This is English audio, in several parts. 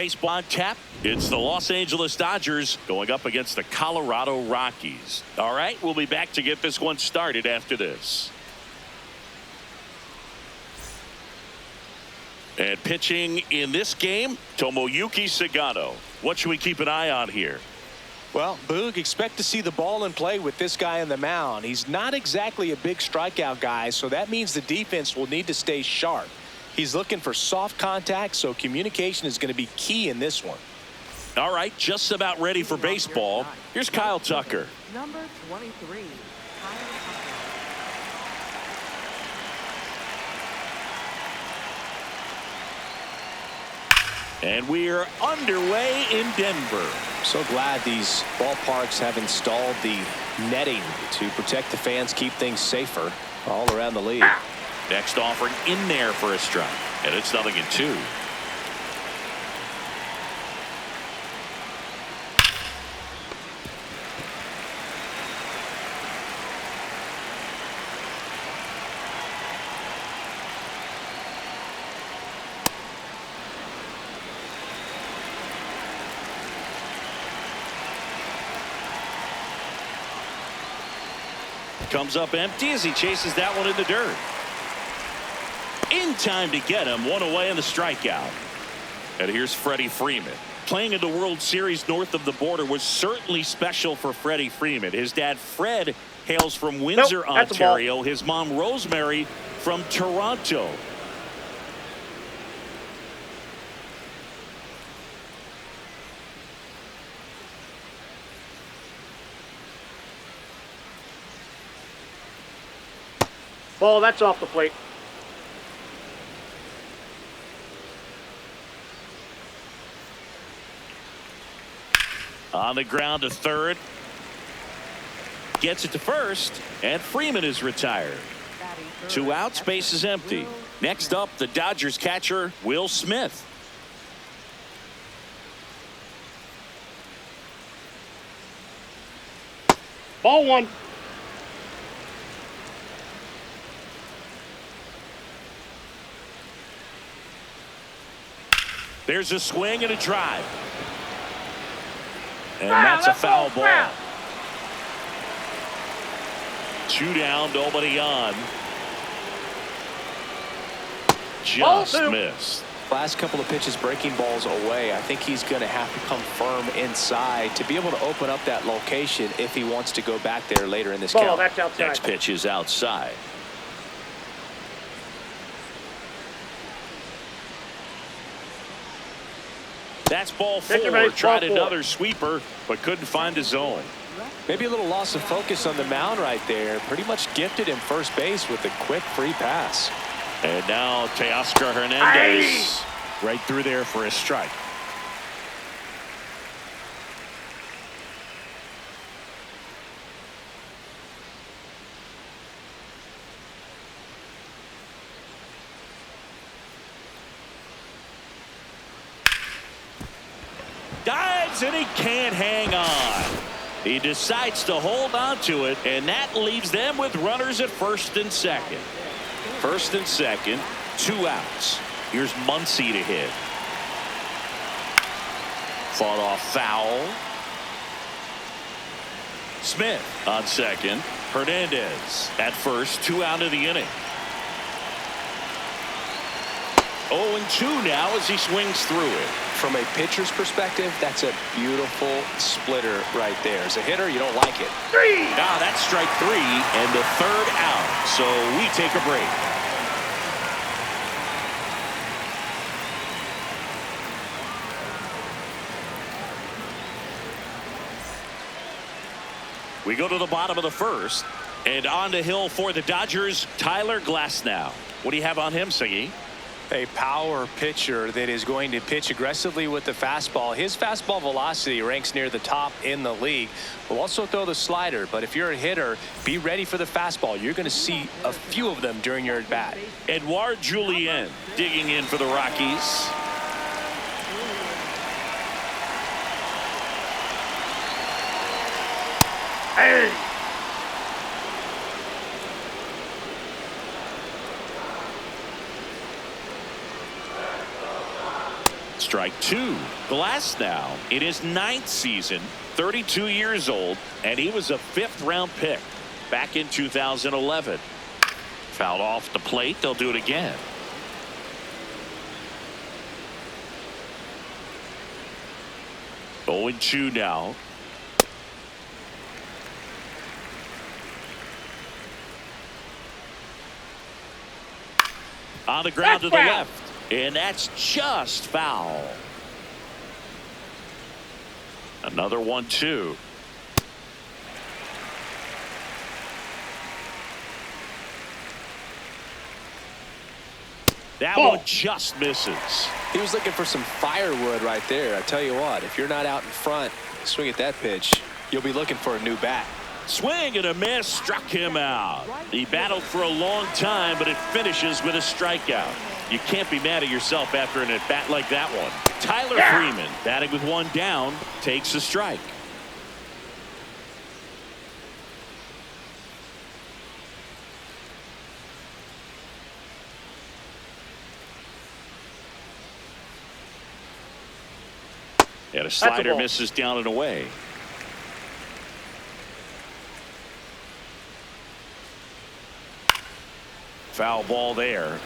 Baseball on tap. It's the Los Angeles Dodgers going up against the Colorado Rockies. All right, we'll be back to get this one started after this. And pitching in this game, Tomoyuki Sagano. What should we keep an eye on here? Well, Boog, expect to see the ball in play with this guy on the mound. He's not exactly a big strikeout guy, so that means the defense will need to stay sharp. He's looking for soft contact, so communication is going to be key in this one. All right, just about ready for baseball. Here's Kyle Tucker. Number 23, Kyle Tucker. And we're underway in Denver. So glad these ballparks have installed the netting to protect the fans, keep things safer all around the league. Next offering in there for a strike. And it's 0-2. Comes up empty as he chases that one in the dirt. In time to get him. One away in the strikeout. And here's Freddie Freeman. Playing in the World Series north of the border was certainly special for Freddie Freeman. His dad, Fred, hails from Windsor, Ontario. His mom, Rosemary, from Toronto. Ball, that's off the plate. On the ground to third. Gets it to first. And Freeman is retired. 2 outs, base is empty. Next up, the Dodgers catcher, Will Smith. Ball 1. There's a swing and a drive. And that's a foul ball. 2 down, nobody on. Just missed. Last couple of pitches breaking balls away. I think he's going to have to come firm inside to be able to open up that location if he wants to go back there later in this count. That's outside. Next pitch is outside. That's ball 4. Tried another sweeper, but couldn't find a zone. Maybe a little loss of focus on the mound right there. Pretty much gifted him first base with a quick free pass. And now Teoscar Hernandez right through there for a strike. Dives and he can't hang on. He decides to hold on to it, and that leaves them with runners at first and second. First and second, 2 outs. Here's Muncy to hit. Fought off foul. Smith on second. Hernandez at first, 2 out of the inning. 0-2 now as he swings through it. From a pitcher's perspective, that's a beautiful splitter right there. As a hitter, you don't like it. 3. Now that's strike 3 and the 3rd out. So we take a break. We go to the bottom of the 1st. And on the hill for the Dodgers, Tyler Glasnow. What do you have on him, Siggy? A power pitcher that is going to pitch aggressively with the fastball. His fastball velocity ranks near the top in the league. Will also throw the slider, but if you're a hitter, be ready for the fastball. You're going to see a few of them during your at bat. Edouard Julien digging in for the Rockies. Hey. Strike two. Glass now in his 9th season, 32 years old, and he was a 5th-round pick back in 2011. Fouled off the plate. They'll do it again. Oh, 0-2 now. On the ground to the left, and that's just foul. Another 1-2. That one just misses. He was looking for some firewood right there. I tell you what, if you're not out in front, swing at that pitch, you'll be looking for a new bat. Swing and a miss, struck him out. He battled for a long time, but it finishes with a strikeout. You can't be mad at yourself after an at-bat like that one. Tyler Freeman, batting with one down, takes a strike. And a slider misses down and away. Foul ball there.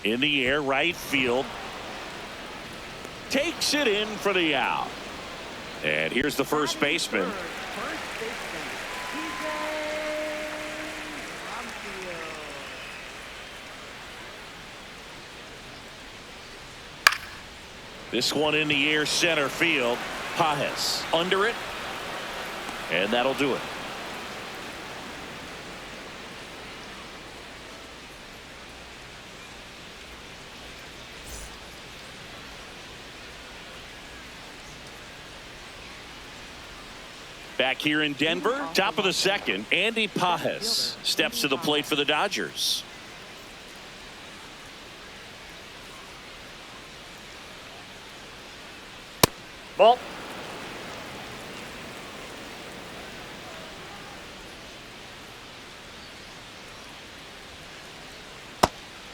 In the air, right field. Takes it in for the out. And here's the first baseman. This one in the air, center field. Pajes under it, and that'll do it. Back here in Denver, top of the second, Andy Pajes steps to the plate for the Dodgers. Ball.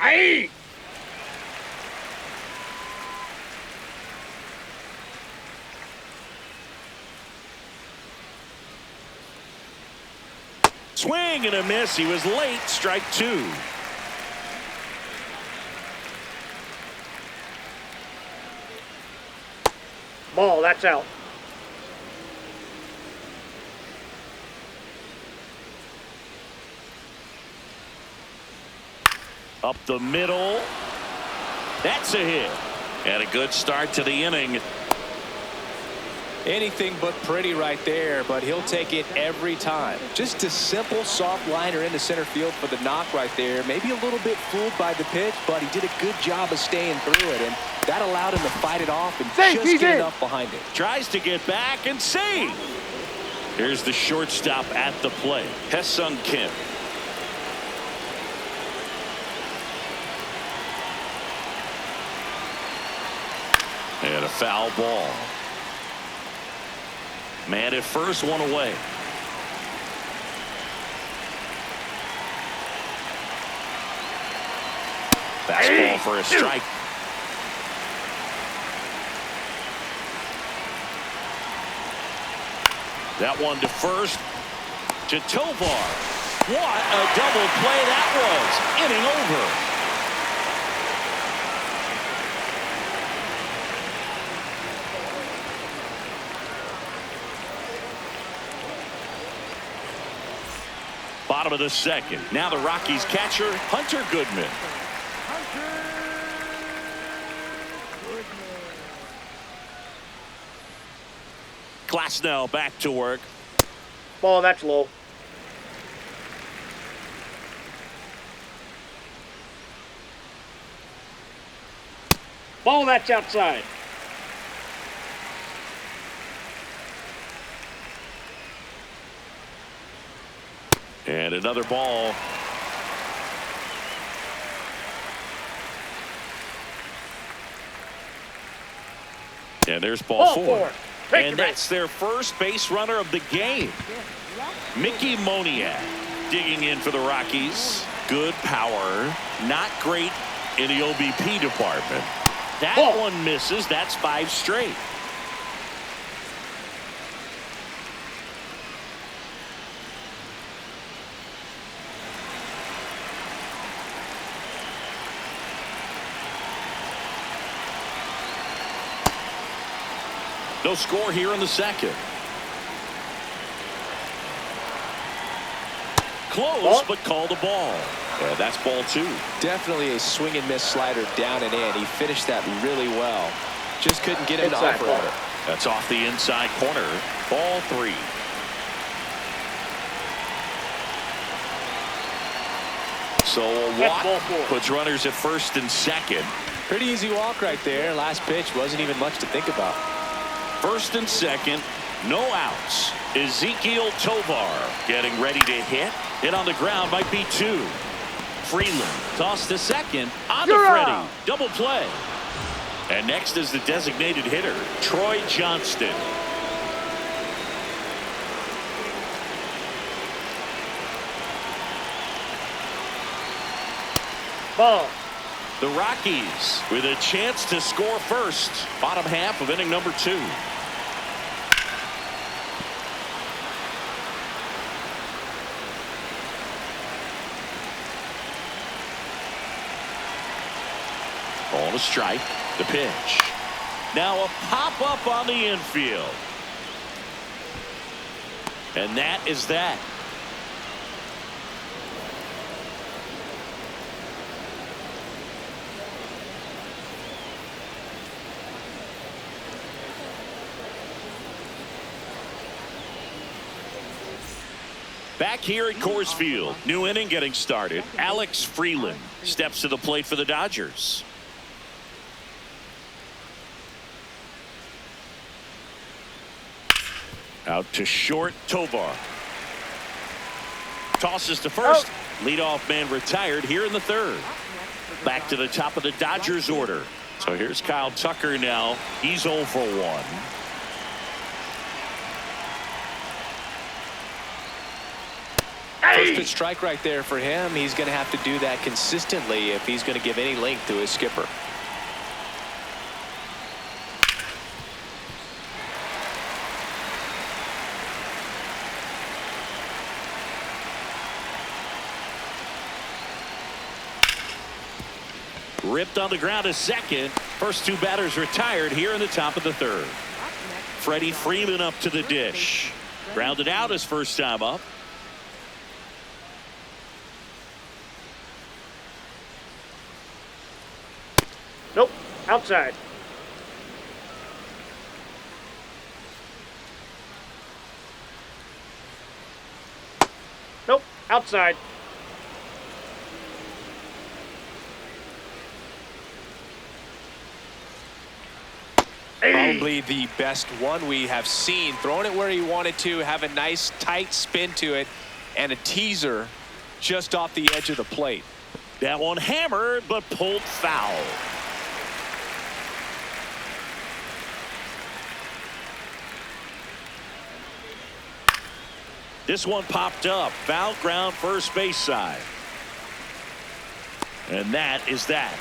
Aye. Swing and a miss. He was late. Strike two. Ball, that's out. Up the middle. That's a hit. And a good start to the inning. Anything but pretty right there, but he'll take it every time. Just a simple soft liner into center field for the knock right there. Maybe a little bit fooled by the pitch, but he did a good job of staying through it, and that allowed him to fight it off and just get enough behind it. Tries to get back and save. Here's the shortstop at the plate, Hesung Kim. And a foul ball. Man at first, one away. Fastball for a strike. That one to first. To Tovar. What a double play that was. Inning over. Bottom of the second. Now the Rockies catcher, Hunter Goodman. Glasnow back to work. Ball, that's low. Ball, that's outside. And another ball. And there's ball four. And that's their first base runner of the game. Mickey Moniak digging in for the Rockies. Good power. Not great in the OBP department. That one misses. That's 5 straight. No score here in the second. Close, but called a ball. Yeah, that's ball 2. Definitely a swing and miss slider down and in. He finished that really well. Just couldn't get him to operate it. That's off the inside corner. Ball 3. So a walk puts runners at first and second. Pretty easy walk right there. Last pitch wasn't even much to think about. First and second, no outs. Ezekiel Tovar getting ready to hit. Hit on the ground might be 2. Freeland tossed to second. On to Freddie. Double play. And next is the designated hitter, Troy Johnston. Ball. The Rockies with a chance to score first. Bottom half of inning number 2. On a strike. The pitch. Now a pop up on the infield. And that is that. Back here at Coors Field, new inning getting started. Alex Freeland steps to the plate for the Dodgers. Out to short, Tovar. Tosses to first. Leadoff man retired here in the 3rd. Back to the top of the Dodgers order. So here's Kyle Tucker now. He's 0 for 1. First pitch strike right there for him. He's going to have to do that consistently if he's going to give any length to his skipper. Ripped on the ground to second. First 2 batters retired here in the top of the 3rd. Freddie Freeman up to the dish. Grounded out his first time up. Nope. Outside. Nope. Outside. Probably the best one we have seen. Throwing it where he wanted to, have a nice tight spin to it, and a teaser just off the edge of the plate. That one hammered but pulled foul. This one popped up. Foul ground first base side. And that is that.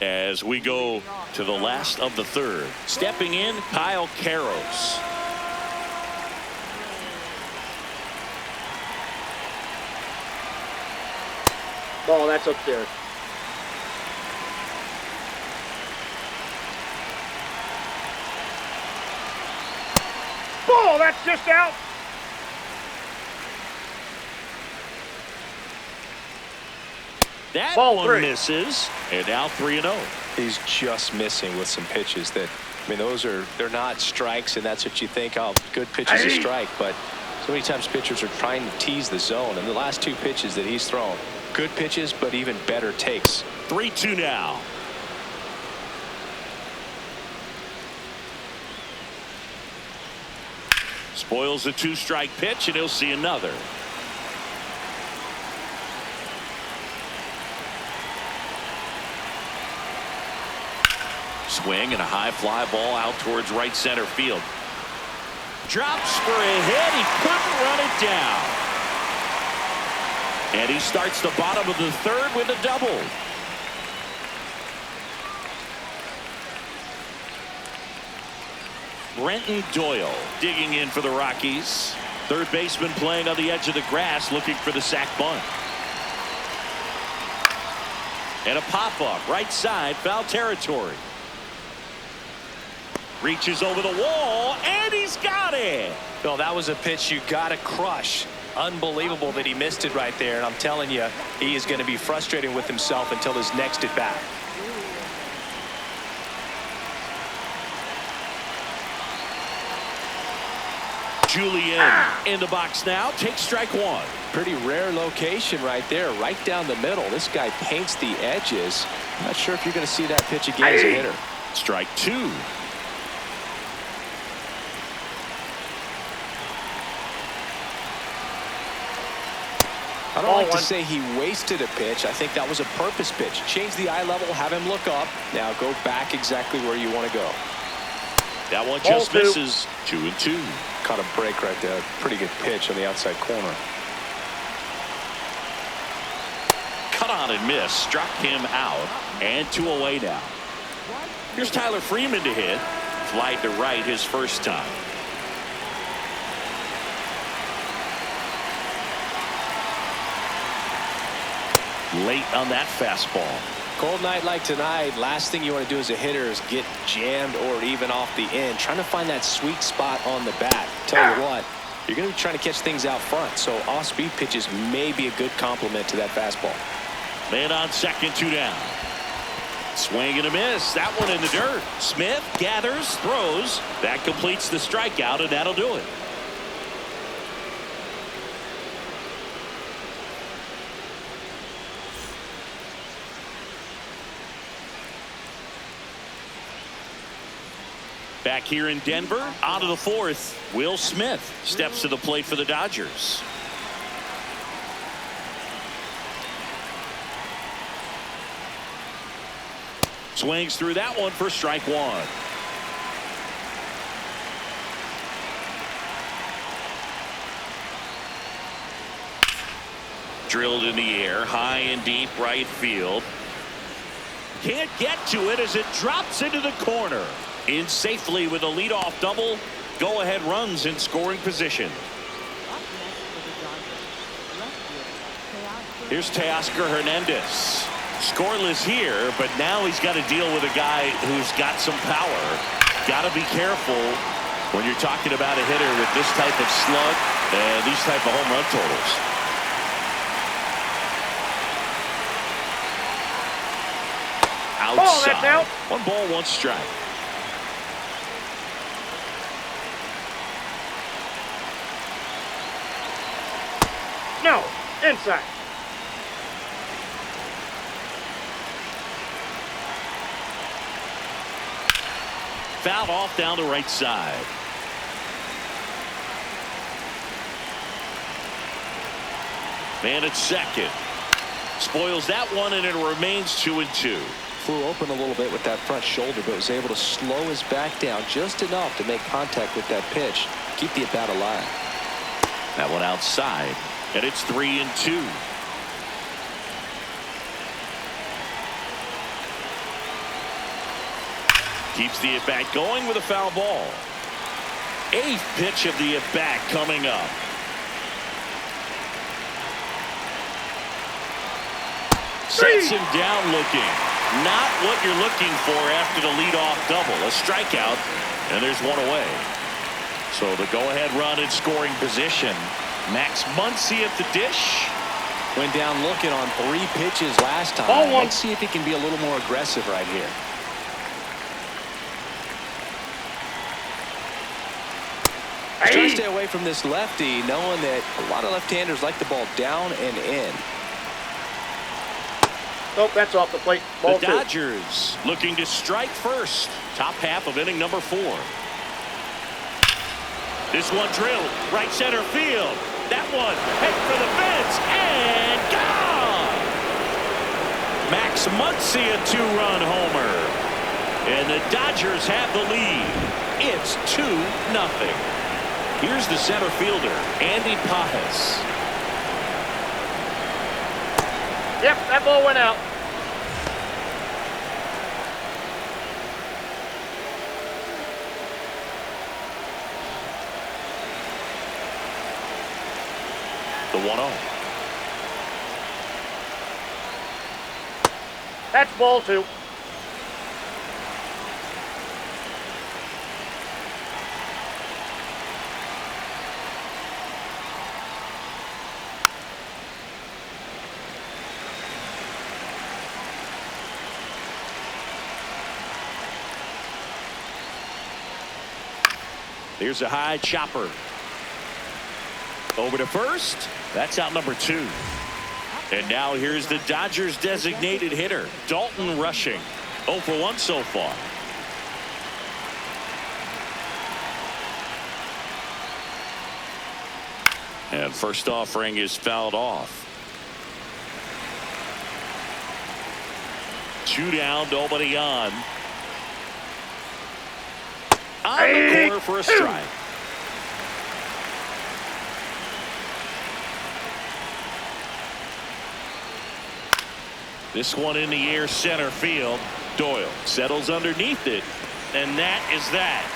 As we go to the last of the 3rd. Stepping in, Kyle Karros. Ball, that's up there. Ball, that's just out. That Ball one 3. misses, and now 3-0. He's just missing with some pitches that, I mean, they're not strikes, and that's what you think, oh, good pitch is a strike, but so many times pitchers are trying to tease the zone, and the last 2 pitches that he's thrown, good pitches, but even better takes. 3-2 now. Spoils a 2-strike pitch, and he'll see another. swing and a high fly ball out towards right center field. Drops for a hit. He couldn't run it down. And he starts the bottom of the third with a double. Brenton Doyle digging in for the Rockies. Third baseman playing on the edge of the grass looking for the sac bunt. And a pop-up right side, foul territory. Reaches over the wall, and he's got it. Well, that was a pitch you got to crush. Unbelievable that he missed it right there, and I'm telling you, he is going to be frustrating with himself until his next at bat. Julian in the box now, takes strike one. Pretty rare location right there, right down the middle. This guy paints the edges. I'm not sure if you're going to see that pitch again as a hitter. Strike two. I don't like to say he wasted a pitch. I think that was a purpose pitch. Change the eye level, have him look up. Now go back exactly where you want to go. That one just misses. 2-2. Caught a break right there. Pretty good pitch on the outside corner. Cut on and miss. Struck him out. And 2 away now. Here's Tyler Freeman to hit. Fly to right his first time. Late on that fastball. Cold night like tonight, last thing you want to do as a hitter is get jammed or even off the end. Trying to find that sweet spot on the bat. Tell you what, you're going to be trying to catch things out front, so off-speed pitches may be a good complement to that fastball. Man on second, 2 down. Swing and a miss. That one in the dirt. Smith gathers, throws. That completes the strikeout, and that'll do it. Back here in Denver, out of the fourth, Will Smith steps to the plate for the Dodgers. Swings through that one for strike one. Drilled in the air, high and deep right field. Can't get to it as it drops into the corner. In safely with a leadoff double. Go-ahead runs in scoring position. Here's Teoscar Hernandez. Scoreless here, but now he's got to deal with a guy who's got some power. Got to be careful when you're talking about a hitter with this type of slug and these type of home run totals. Outside. That's out. 1 ball, 1 strike. No, inside. Fouled off down the right side. Man at second. Spoils that one, and it remains 2-2. Flew open a little bit with that front shoulder, but was able to slow his back down just enough to make contact with that pitch. Keep the at-bat alive. That one outside, and it's 3-2. Keeps the at-bat going with a foul ball. 8th pitch of the at-bat coming up. Sets him down looking. Not what you're looking for after the leadoff double. A strikeout, and there's 1 away. So the go-ahead run in scoring position. Max Muncy at the dish. Went down looking on 3 pitches last time. Let's see if he can be a little more aggressive right here. Try to stay away from this lefty, knowing that a lot of left-handers like the ball down and in. Oh, that's off the plate. Ball the Dodgers looking to strike first. Top half of inning number 4. This one drilled right center field. That one head for the fence and gone. Max Muncy, a 2-run homer. And the Dodgers have the lead. It's 2-0. Here's the center fielder, Andy Pajas. Yep, that ball went out. The 1-0. That's ball 2. Here's a high chopper. Over to first. That's out number 2. And now here's the Dodgers designated hitter, Dalton Rushing. 0 for 1 so far. And first offering is fouled off. 2 down, nobody on. On the corner for a strike. This one in the air, center field. Doyle settles underneath it, and that is that.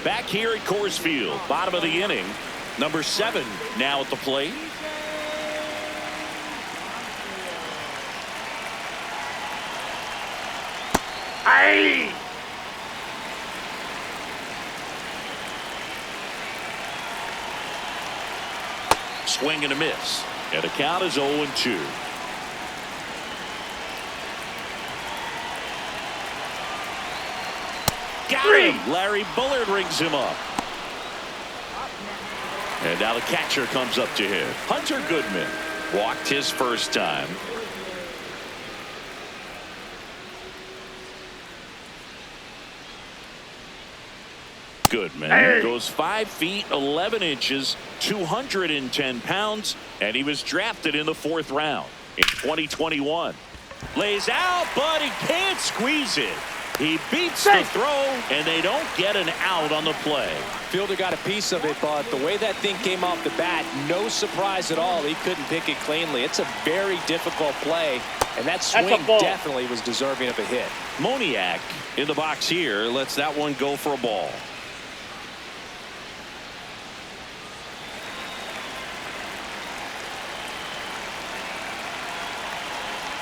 Back here at Coors Field, bottom of the inning. Number 7 now at the plate. Aye. Swing and a miss. And the count is 0-2. Got him. Larry Bullard rings him up. And now the catcher comes up to him. Hunter Goodman walked his first time. Goodman goes 5 feet 11 inches, 210 pounds, and he was drafted in the 4th round in 2021. Lays out, but he can't squeeze it. He beats the throw, and they don't get an out on the play. Fielder got a piece of it, but the way that thing came off the bat, no surprise at all. He couldn't pick it cleanly. It's a very difficult play, and that swing definitely was deserving of a hit. Moniak in the box here lets that one go for a ball.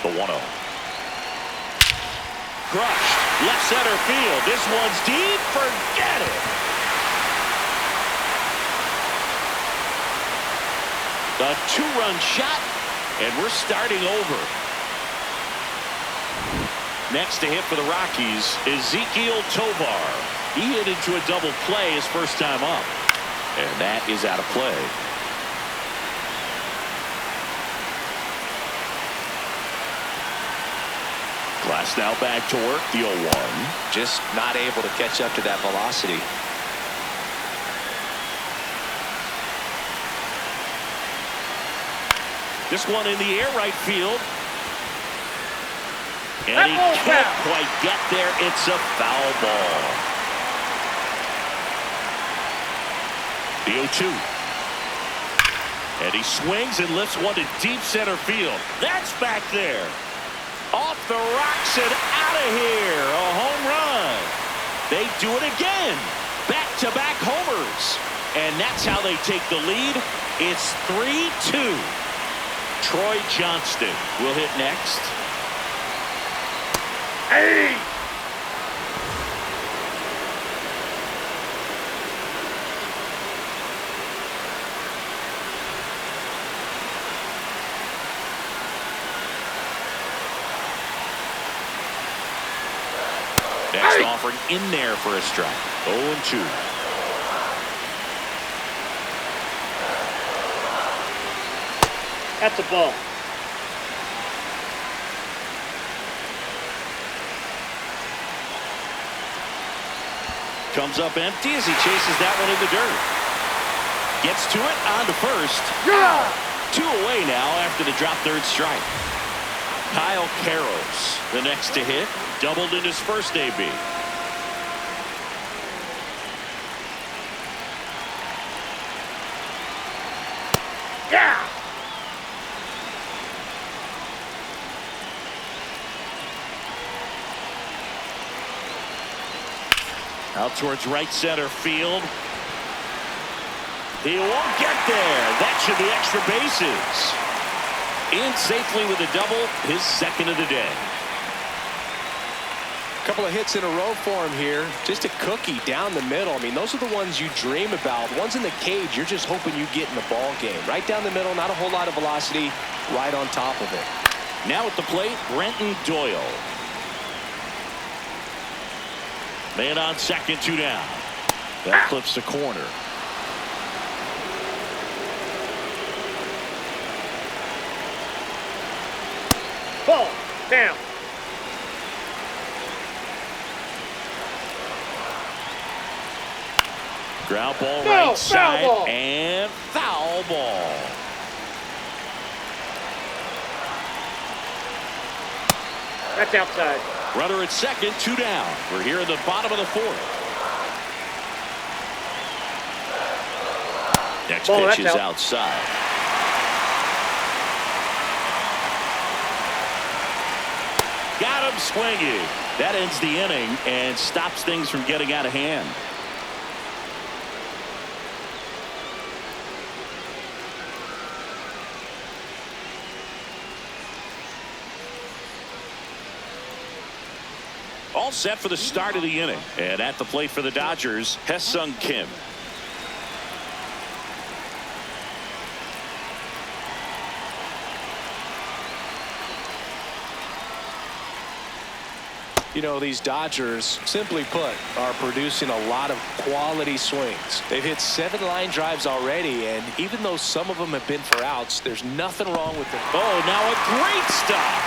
The 1-0. Crushed. Left center field. This one's deep. Forget it. A 2-run shot, and we're starting over. Next to hit for the Rockies, Ezequiel Tovar. He hit into a double play his first time up, and that is out of play. Glass now back to work, the 0-1. Just not able to catch up to that velocity. This one in the air, right field. And he can't quite get there. It's a foul ball. The 0-2. And he swings and lifts one to deep center field. That's back there. Off the rocks and out of here. A home run. They do it again. Back-to-back homers. And that's how they take the lead. It's 3-2. Troy Johnston will hit next. Hey! Next offering in there for a strike. 0-2. That's a ball. Comes up empty as he chases that one in the dirt. Gets to it on to first. Yeah. 2 away now after the drop third strike. Kyle Carroll's the next to hit. Doubled in his first AB. Yeah. Out towards right center field. He won't get there. That should be extra bases. In safely with a double, his second of the day. A couple of hits in a row for him here. Just a cookie down the middle. I mean, those are the ones you dream about. Ones in the cage, you're just hoping you get in the ball game. Right down the middle, not a whole lot of velocity, right on top of it. Now at the plate, Brenton Doyle. Man on second, 2 down. That clips the corner. Ball. Down. Ground ball No, right foul side ball. and foul ball. That's outside. Runner at second, 2 down. We're here in the bottom of the 4th. Next Ball, pitch is that's out. outside. Got him swinging. That ends the inning and stops things from getting out of hand. All set for the start of the inning. And at the plate for the Dodgers, Hesung Kim. You know, these Dodgers, simply put, are producing a lot of quality swings. They've hit 7 line drives already, and even though some of them have been for outs, there's nothing wrong with them. Oh, now a great stop.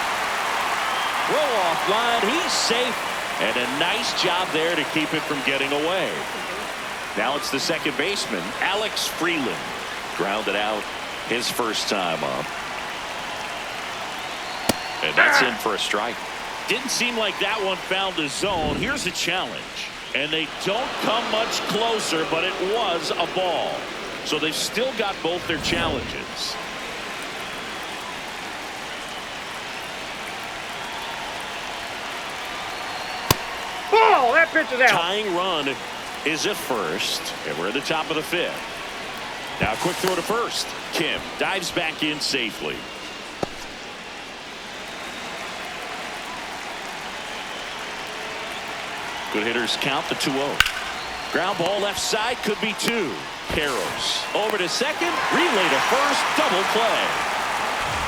Roll off line. He's safe. And a nice job there to keep it from getting away. Now it's the second baseman, Alex Freeland. Grounded out his first time up. And that's in for a strike. Didn't seem like that one found the zone. Here's a challenge. And they don't come much closer, but it was a ball. So they've still got both their challenges. Ball. That pitch is out. Tying run is at first. And we're at the top of the 5th. Now a quick throw to first. Kim dives back in safely. Good hitters count the 2-0. Ground ball left side, could be 2. Carroll's over to second, relay to first, double play.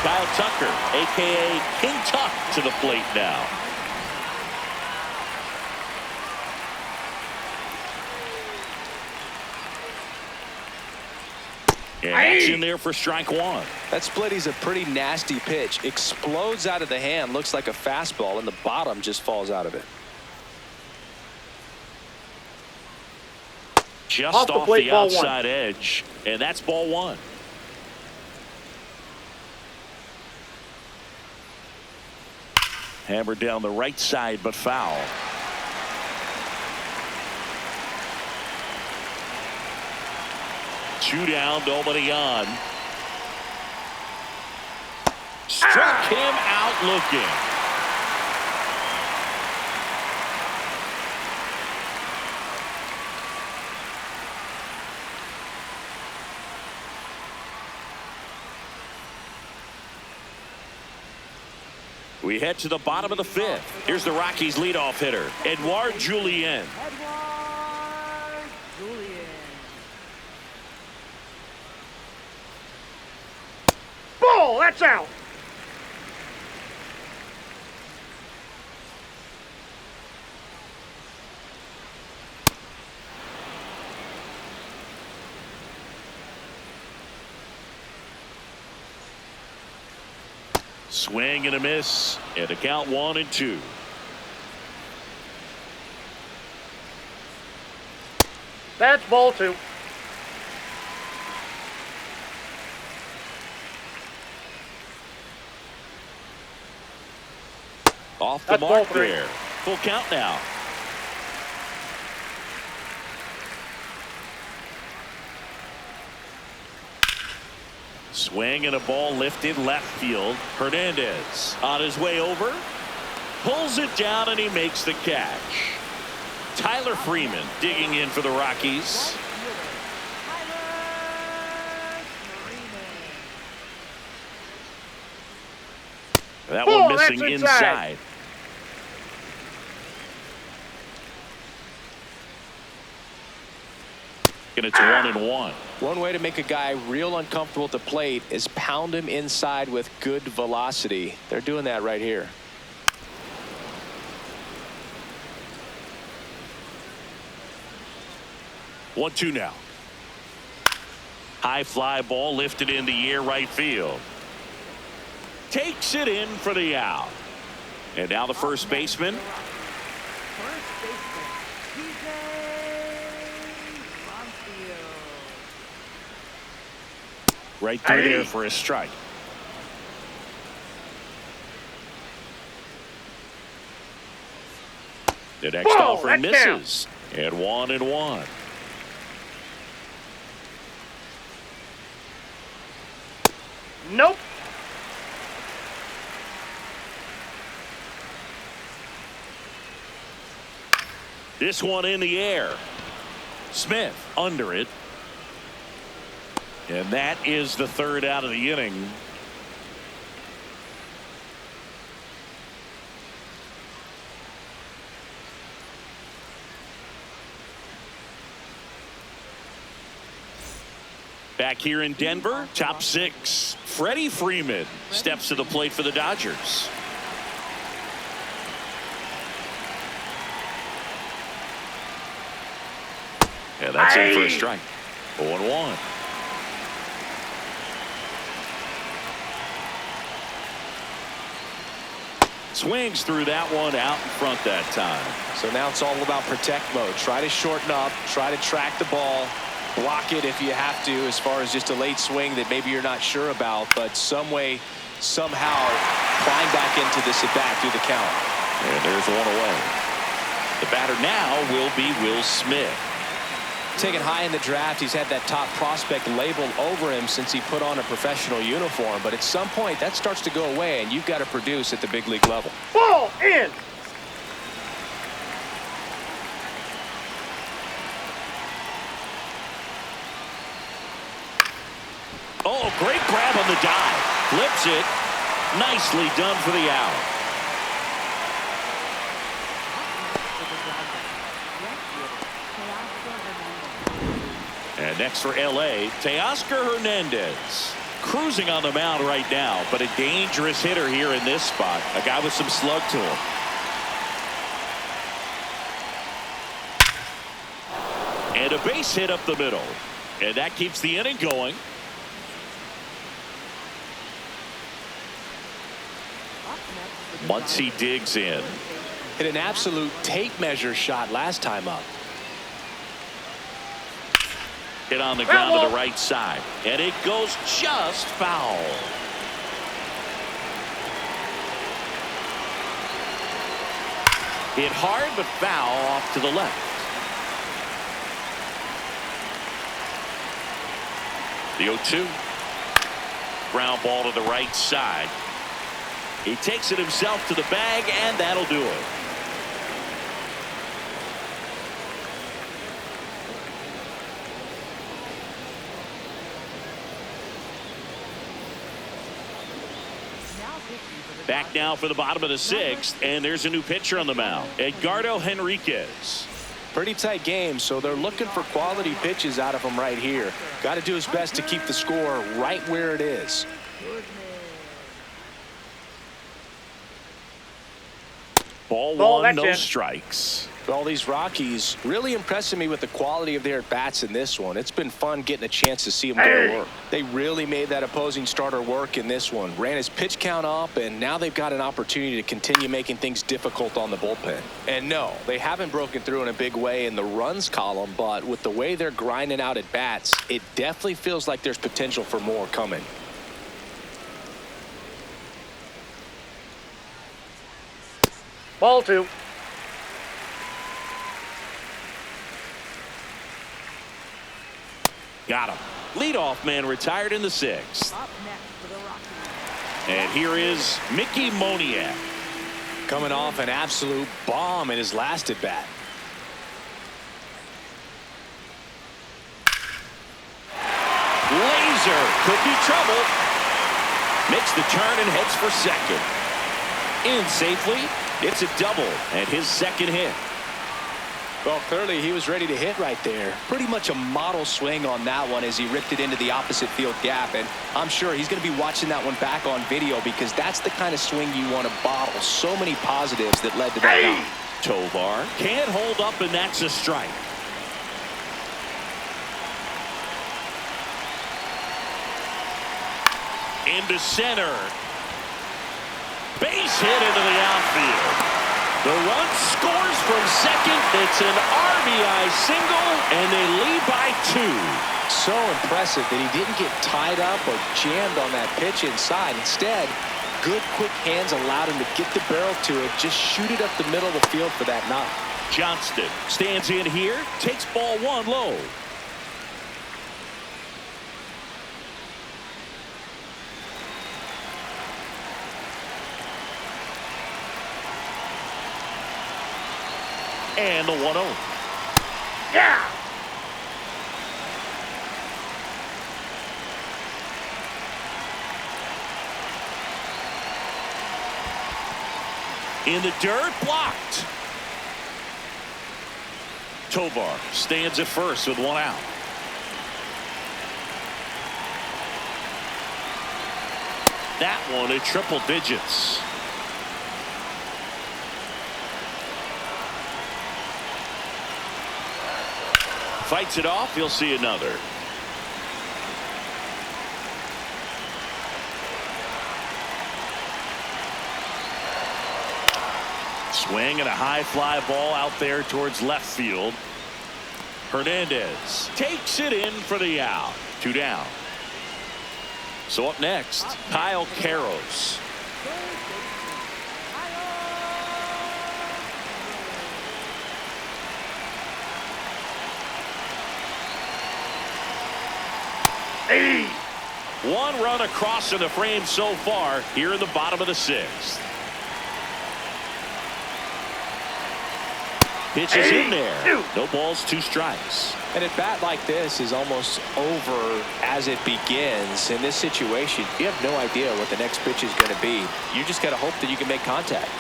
Kyle Tucker, a.k.a. King Tuck, to the plate now. And that's in there for strike 1. That splitty's a pretty nasty pitch. Explodes out of the hand, looks like a fastball, and the bottom just falls out of it. Just Off the off plate, the ball outside edge, and that's ball 1. Hammered down the right side, but foul. Two down, nobody on. Struck him out looking. We head to the bottom of the 5th. Here's the Rockies leadoff hitter, Edouard Julien. Edouard Julien. Ball. That's out. Swing and a miss, and a count 1-2. That's ball 2. Off the That's ball mark 3. there. Full count now. Swing and a ball lifted left field. Hernandez on his way over. Pulls it down and he makes the catch. Tyler Freeman digging in for the Rockies. That one missing inside. And it's 1-1. One way to make a guy real uncomfortable at the plate is pound him inside with good velocity. They're doing that right here. One, two now. High fly ball lifted in the air right field. Takes it in for the out. And now the first baseman. First baseman, DJ Right through there for a strike. The next offer misses. And 1-1. Nope. This one in the air. Smith under it. And that is the third out of the inning. Back here in Denver, top 6. Freddie Freeman steps to the plate for the Dodgers. And that's in for a strike. 0-1. Swings through that one out in front that time. So now it's all about protect mode. Try to shorten up, try to track the ball, block it if you have to, as far as just a late swing that maybe you're not sure about, but some way, somehow climb back into this at bat through the count. And there's one away. The batter now will be Will Smith. Taken high in the draft, he's had that top prospect labeled over him since he put on a professional uniform, but at some point that starts to go away and you've got to produce at the big league level. Ball in. Oh, great grab on the dive. Flips it. Nicely done for the out. And next for L.A., Teoscar Hernandez. Cruising on the mound right now, but a dangerous hitter here in this spot. A guy with some slug to him. And a base hit up the middle. And that keeps the inning going. Muncy digs in. Hit an absolute tape measure shot last time up. Hit on the ground to the right side. And it goes just foul. Hit hard but foul off to the left. The 0-2. Ground ball to the right side. He takes it himself to the bag, and that'll do it. Back now for the bottom of the 6th, and there's a new pitcher on the mound, Edgardo Henriquez. Pretty tight game, so they're looking for quality pitches out of him right here. Got to do his best to keep the score right where it is. Ball one, no it. strikes. All these Rockies really impressing me with the quality of their at-bats in this one. It's been fun getting a chance to see them go to work. They really made that opposing starter work in this one. Ran his pitch count up, and now they've got an opportunity to continue making things difficult on the bullpen. And no, they haven't broken through in a big way in the runs column, but with the way they're grinding out at-bats, it definitely feels like there's potential for more coming. Ball 2. Got him. Leadoff man retired in the 6th. Up next for the Rockies. And here is Mickey Moniak. Coming off an absolute bomb in his last at bat. Laser could be trouble. Makes the turn and heads for second. In safely. It's a double and his second hit. Well, clearly he was ready to hit right there. Pretty much a model swing on that one as he ripped it into the opposite field gap. And I'm sure he's going to be watching that one back on video because that's the kind of swing you want to bottle. So many positives that led to that knock. Tovar can't hold up, and that's a strike. Into center. Base hit into the outfield. The run scores from second. It's an RBI single, and they lead by 2. So impressive that he didn't get tied up or jammed on that pitch inside. Instead, good quick hands allowed him to get the barrel to it, just shoot it up the middle of the field for that knock. Johnston stands in here, takes ball 1 low. And the 1-0. Yeah! In the dirt, blocked. Tovar stands at first with 1 out. That one at triple digits. Fights it off. You'll see another. Swing and a high fly ball out there towards left field. Hernandez takes it in for the out. 2 down. So up next, Kyle Karros. Hey! 1 run across in the frame so far here in the bottom of the 6th. Pitches in there. No balls, 2 strikes. And a bat like this is almost over as it begins. In this situation, you have no idea what the next pitch is going to be. You just got to hope that you can make contact.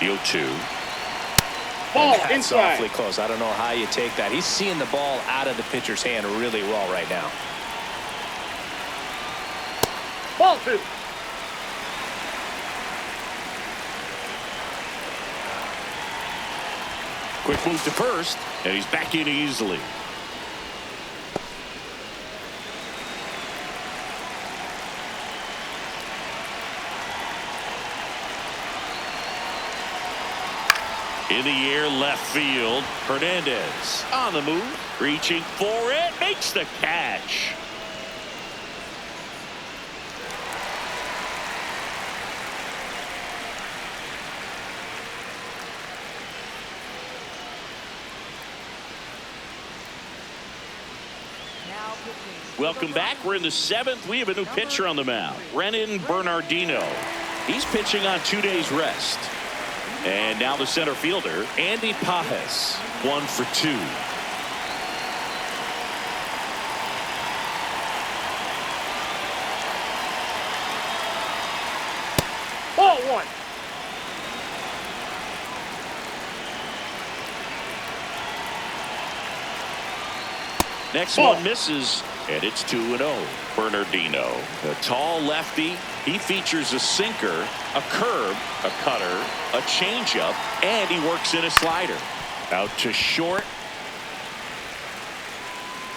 The 0-2. Ball That's inside. awfully close. I don't know how you take that. He's seeing the ball out of the pitcher's hand really well right now. Ball 2. Quick move to first, and he's back in easily. In the air, left field. Hernandez on the move, reaching for it, makes the catch. Welcome back. We're in the 7th. We have a new pitcher on the mound, Renan Bernardino. He's pitching on 2 days rest. And now the center fielder, Andy Pajes, 1 for 2. Ball 1. Next one misses, and it's 2-0. Bernardino, the tall lefty. He features a sinker, a curve, a cutter, a changeup, and he works in a slider. Out to short.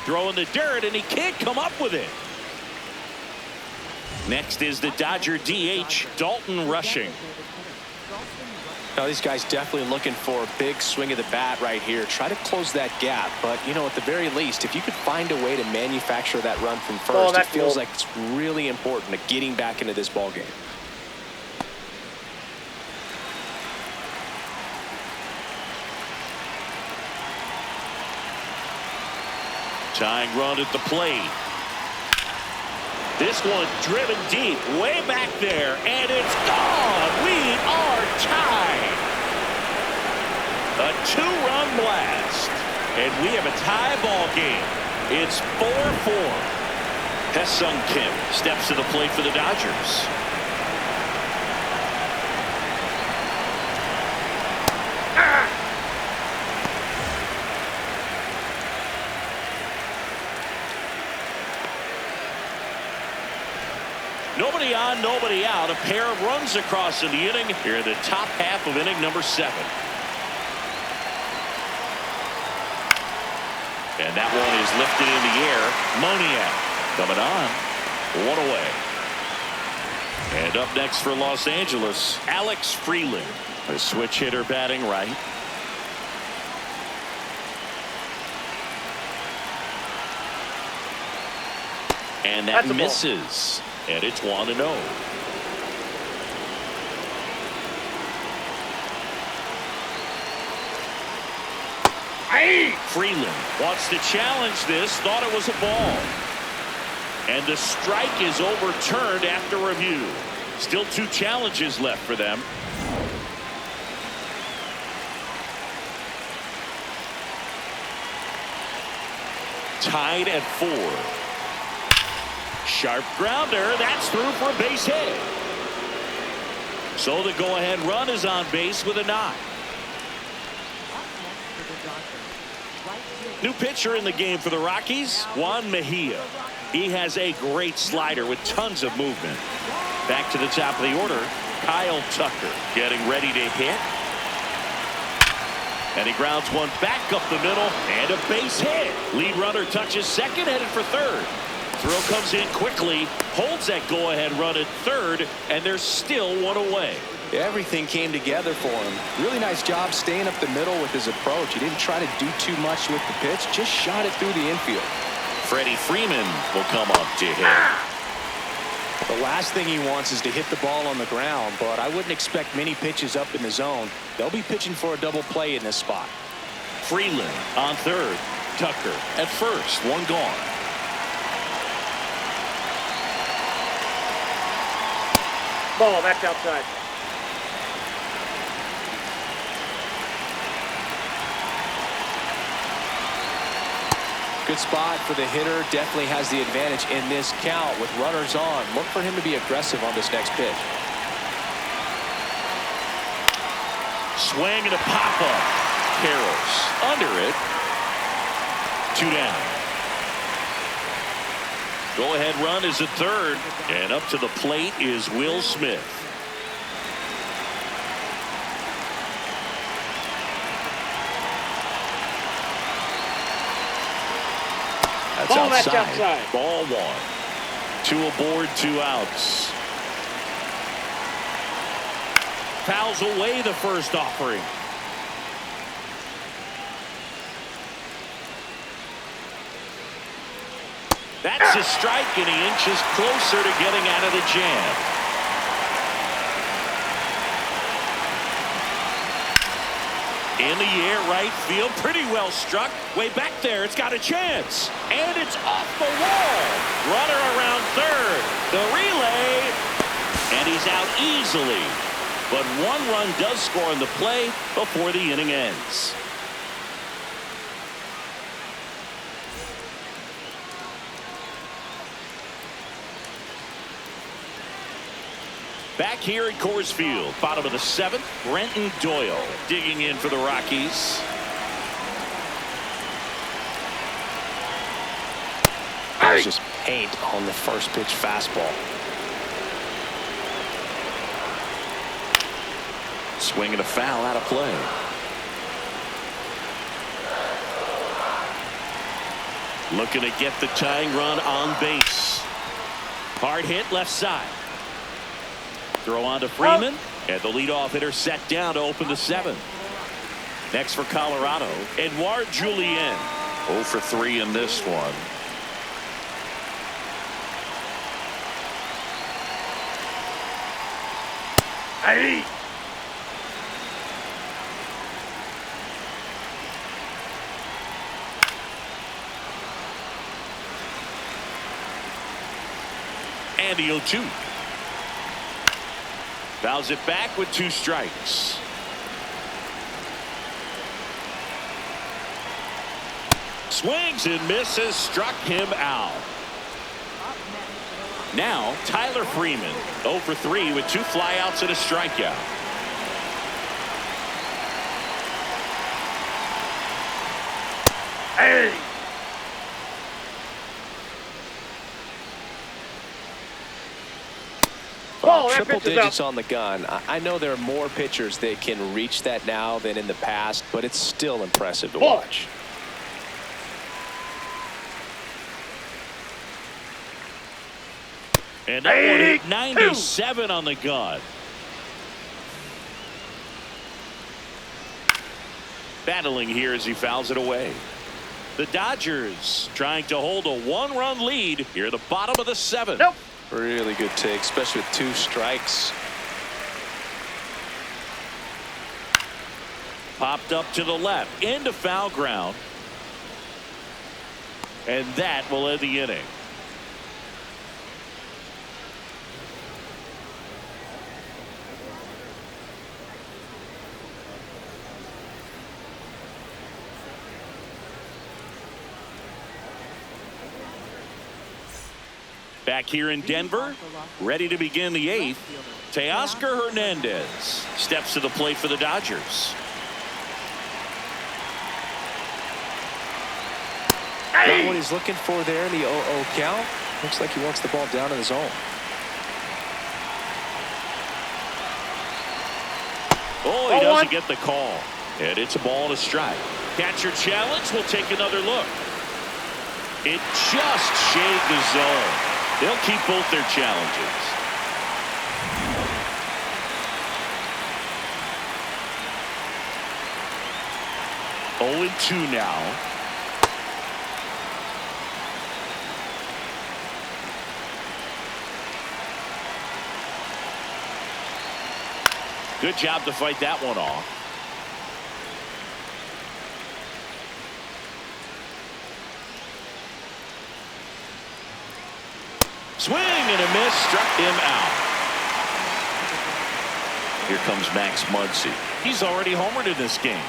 Throwing the dirt, and he can't come up with it. Next is the Dodger DH, Dalton Rushing. Now, these guys definitely looking for a big swing of the bat right here. Try to close that gap. But, you know, at the very least, if you could find a way to manufacture that run from first, it feels like it's really important to getting back into this ball game. Tying run at the plate. This one driven deep, way back there, and it's gone. We are tied. A two-run blast, and we have a tie ball game. It's 4-4. Ha-Seong Kim steps to the plate for the Dodgers. Nobody on, nobody out. A pair of runs across in the inning here in the top half of inning number 7. And that one is lifted in the air. Moniak coming on. 1 away. And up next for Los Angeles, Alex Freeland, a switch hitter batting right. And that misses. And it's 1-0. Freeland wants to challenge this, thought it was a ball. And the strike is overturned after review. Still 2 challenges left for them. Tied at 4. Sharp grounder. That's through for a base hit. So the go-ahead run is on base with a knock. New pitcher in the game for the Rockies, Juan Mejia. He has a great slider with tons of movement. Back to the top of the order, Kyle Tucker getting ready to hit. And he grounds one back up the middle and a base hit. Lead runner touches second, headed for third. Throw comes in quickly, holds that go-ahead run at third, and there's still 1 away. Everything came together for him. Really nice job staying up the middle with his approach. He didn't try to do too much with the pitch, just shot it through the infield. Freddie Freeman will come up to hit. The last thing he wants is to hit the ball on the ground, but I wouldn't expect many pitches up in the zone. They'll be pitching for a double play in this spot. Freeland on third. Tucker at first. 1 gone. Ball, that's outside. Good spot for the hitter. Definitely has the advantage in this count with runners on. Look for him to be aggressive on this next pitch. Swing and a pop-up. Carroll's under it. 2 down. Go-ahead run is at third. And up to the plate is Will Smith. That's outside. Ball 1. 2 aboard, 2 outs. Fouls away the first offering. That's a strike, and he inches closer to getting out of the jam. In the air, right field, pretty well struck. Way back there, it's got a chance. And it's off the wall. Runner around third. The relay. And he's out easily. But 1 run does score in the play before the inning ends. Back here at Coors Field, bottom of the 7th, Brenton Doyle digging in for the Rockies. There's just paint on the first pitch fastball. Swing and a foul out of play. Looking to get the tying run on base. Hard hit left side. Throw on to Freeman. And the leadoff hitter set down to open the 7th. Next for Colorado, Edouard Julien. 0 for 3 in this one. Hey! And the 0-2. Fouls it back with 2 strikes. Swings and misses, struck him out. Now Tyler Freeman, 0 for 3 with 2 flyouts and a strikeout. Hey! Oh, that Triple pitch is digits up. on the gun. I know there are more pitchers that can reach that now than in the past, but it's still impressive to watch. And that one hit 97 on the gun. Battling here as he fouls it away. The Dodgers trying to hold a 1-run lead here at the bottom of the 7th. Nope. Really good take, especially with 2 strikes. Popped up to the left into foul ground. And that will end the inning. Back here in Denver, ready to begin the 8th. Teoscar Hernandez steps to the plate for the Dodgers. Got what he's looking for there in the 0-0 count. Looks like he wants the ball down in the zone. Oh, he doesn't get the call. And it's a ball and a strike. Catcher challenge will take another look. It just shaved the zone. They'll keep both their challenges. Oh, 0-2 now. Good job to fight that one off. Swing and a miss, struck him out. Here comes Max Muncy. He's already homered in this game.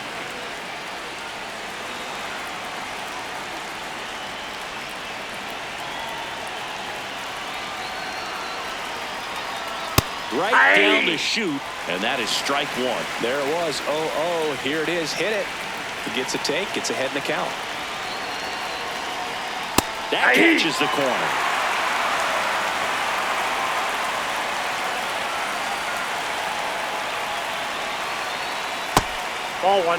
Right down to shoot, and that is strike 1. There it was. 0-0. Here it is. Hit it. He gets a take. Gets ahead in the count. That catches the corner. Ball 1.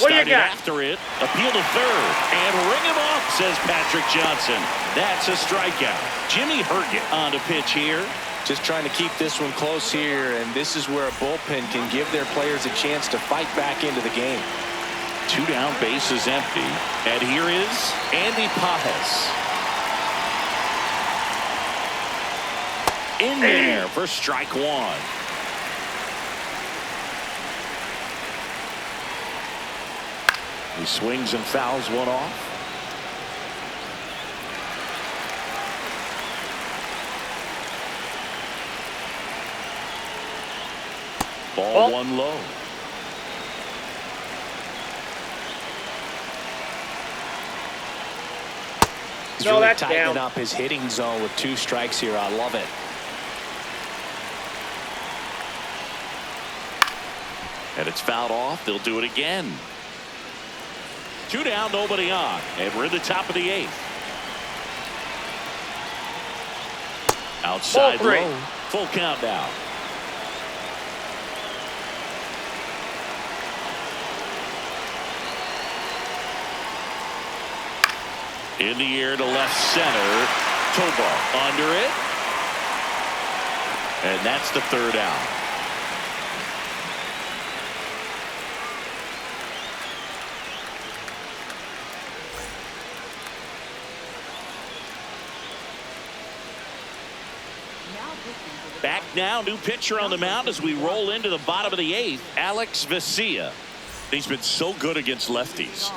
What do you got? After it, appeal to third, and ring him off, says Patrick Johnson. That's a strikeout. Jimmy Herget on to pitch here. Just trying to keep this one close here, and this is where a bullpen can give their players a chance to fight back into the game. 2 down, bases empty, and here is Andy Pajes. In there for strike 1. He swings and fouls one off. Ball 1 low. He's No, really that's tightening down. up his hitting zone with 2 strikes here. I love it. And it's fouled off. They'll do it again. 2 down, nobody on. And we're in the top of the 8th. Outside Ball 3. low. Full count now. In the air to left center. Toba under it. And that's the third out. Back now, new pitcher on the mound as we roll into the bottom of the eighth. Alex Vesia. He's been so good against lefties.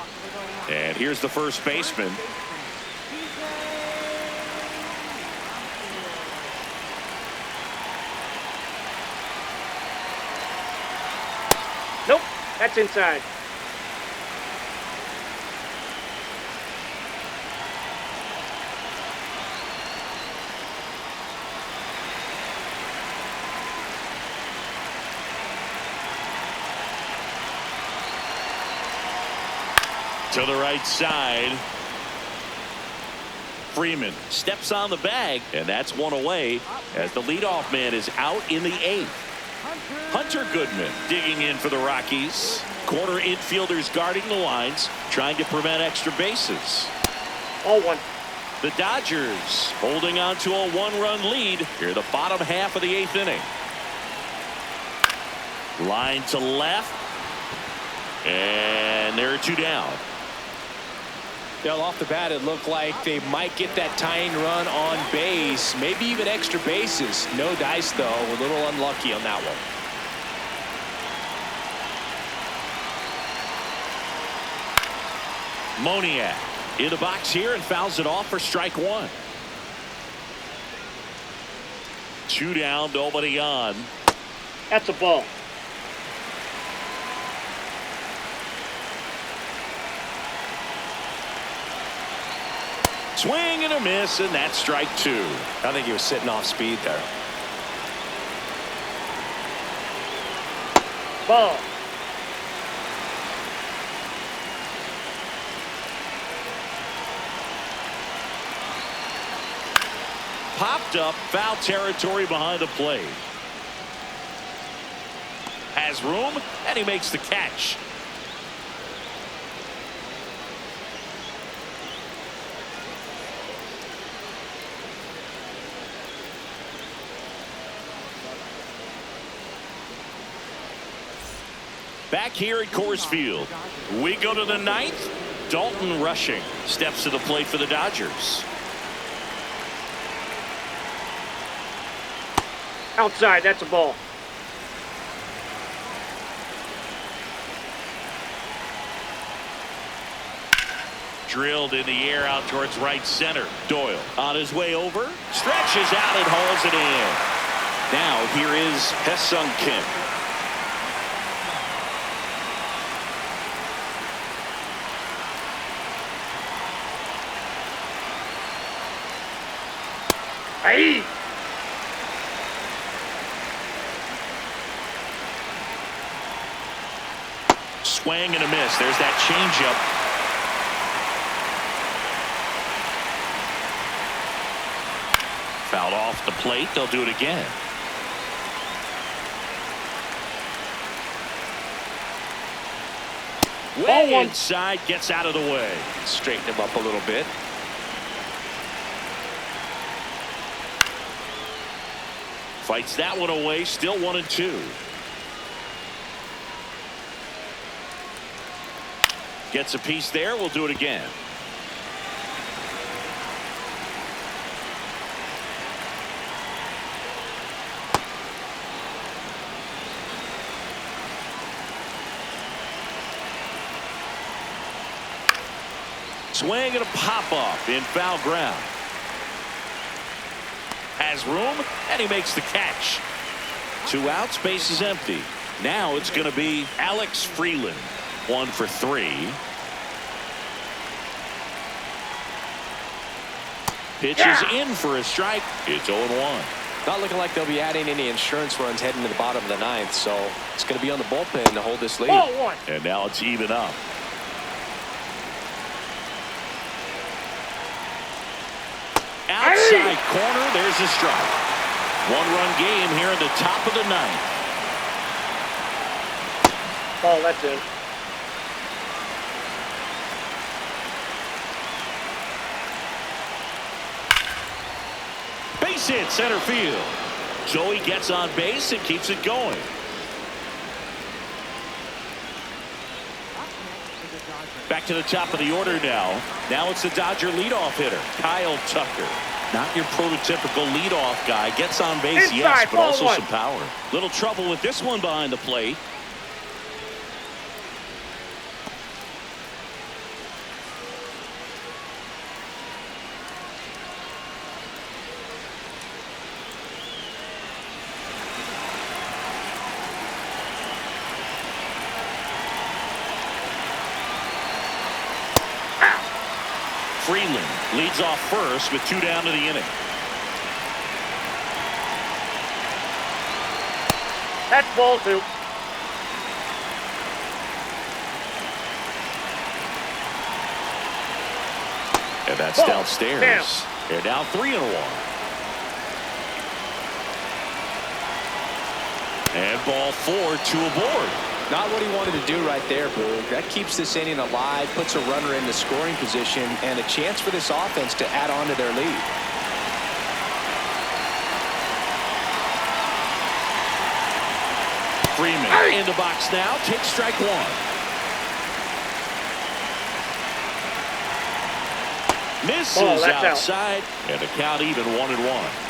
And here's the first baseman. Nope, that's inside. To the right side. Freeman steps on the bag, and that's one away as the leadoff man is out in the eighth. Hunter Goodman digging in for the Rockies. Corner infielders guarding the lines, trying to prevent extra bases. 0-1. The Dodgers holding on to a one-run lead here, the bottom half of the eighth inning. Line to left, and there are two down. Well, off the bat, it looked like they might get that tying run on base, maybe even extra bases. No dice, though. A little unlucky on that one. Moniak in the box here and fouls it off for strike one. Two down, nobody on. That's a ball. Swing and a miss, and that's strike two. I think he was sitting off speed there. Ball. Popped up, foul territory behind the plate. Has room, and he makes the catch. Back here at Coors Field, we go to the ninth. Dalton Rushing steps to the plate for the Dodgers. Outside, that's a ball. Drilled in the air out towards right center. Doyle on his way over. Stretches out and hauls it in. Now here is Hesung Kim. Hey! Swing and a miss. There's that changeup. Fouled off the plate. They'll do it again. Way inside, gets out of the way. Straighten him up a little bit. Fights that one away. Still 1-2. Gets a piece there. We'll do it again. Swing and a pop-off in foul ground. Has room, and he makes the catch. 2 outs, base is empty. Now it's going to be Alex Freeland. 1 for 3. Pitches in for a strike. It's 0-1. Not looking like they'll be adding any insurance runs heading to the bottom of the ninth, so it's going to be on the bullpen to hold this lead. 0-1. And now it's even up. Outside corner, there's a strike. 1-run game here in the top of the ninth. Ball, that's in. Base hit center field. Joey gets on base and keeps it going. Back to the top of the order now. Now it's the Dodger leadoff hitter, Kyle Tucker. Not your prototypical leadoff guy. Gets on base, Inside, yes, but also ball some power. Little trouble with this one behind the plate. Freeland leads off first with 2 down to the inning. That's ball 2. And that's Ball. downstairs. Down. They're now 3-1. And ball 4, 2 aboard. Not what he wanted to do right there, Boog. That keeps this inning alive, puts a runner in the scoring position, and a chance for this offense to add on to their lead. Freeman in the box now. Takes strike 1. Misses Ball, that's outside. And the count even 1-1.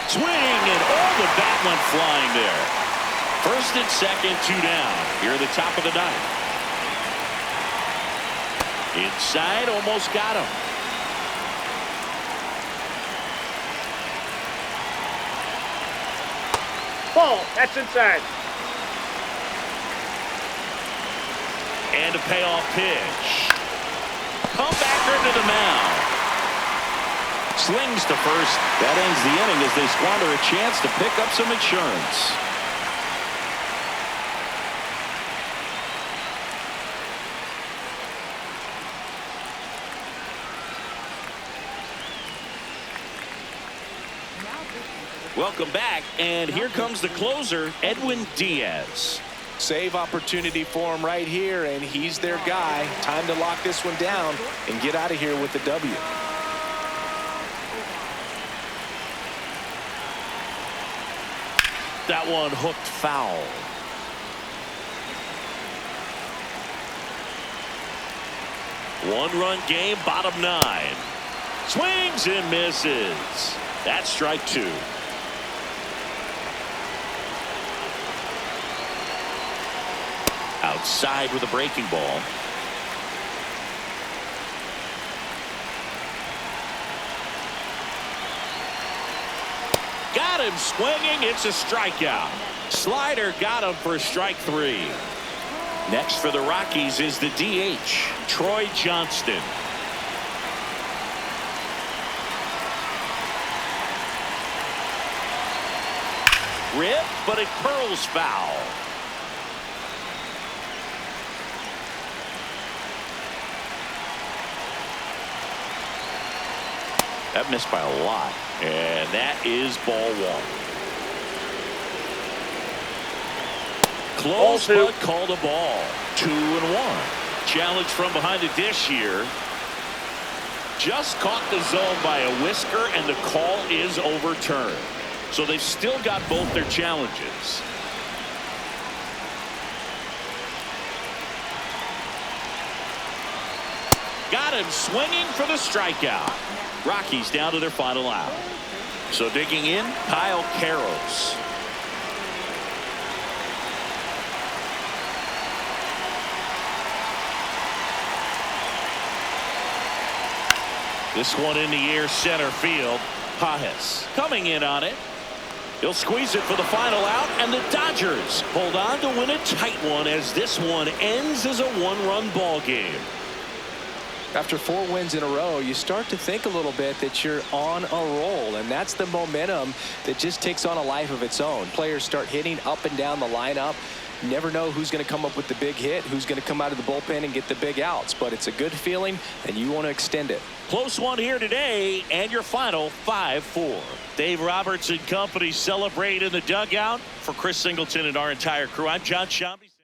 Swing, and the bat went flying there. First and second, 2 down. Here at the top of the 9th. Inside, almost got him. Ball, that's inside. And a payoff pitch. Comebacker to the mound. Slings to first. That ends the inning as they squander a chance to pick up some insurance. Welcome back, and here comes the closer, Edwin Diaz. Save opportunity for him right here, and he's their guy. Time to lock this one down and get out of here with the W. That one hooked foul. One-run game, bottom 9. Swings and misses. That's strike 2. Outside with a breaking ball. Got him swinging. It's a strikeout. Slider got him for strike 3. Next for the Rockies is the DH, Troy Johnston. Rip, but it curls foul. That missed by a lot. And that is ball 1. Close, but called a ball. 2-1. Challenge from behind the dish here. Just caught the zone by a whisker, and the call is overturned. So they've still got both their challenges. Got him swinging for the strikeout. Rockies down to their final out. So digging in, Kyle Carroll. This one in the air, center field. Pajes coming in on it. He'll squeeze it for the final out, and the Dodgers hold on to win a tight one as this one ends as a 1-run ball game. After 4 wins in a row, you start to think a little bit that you're on a roll, and that's the momentum that just takes on a life of its own. Players start hitting up and down the lineup. You never know who's going to come up with the big hit, who's going to come out of the bullpen and get the big outs, but it's a good feeling, and you want to extend it. Close one here today, and your final 5-4. Dave Roberts and company celebrate in the dugout. For Chris Singleton and our entire crew, I'm John Shambi.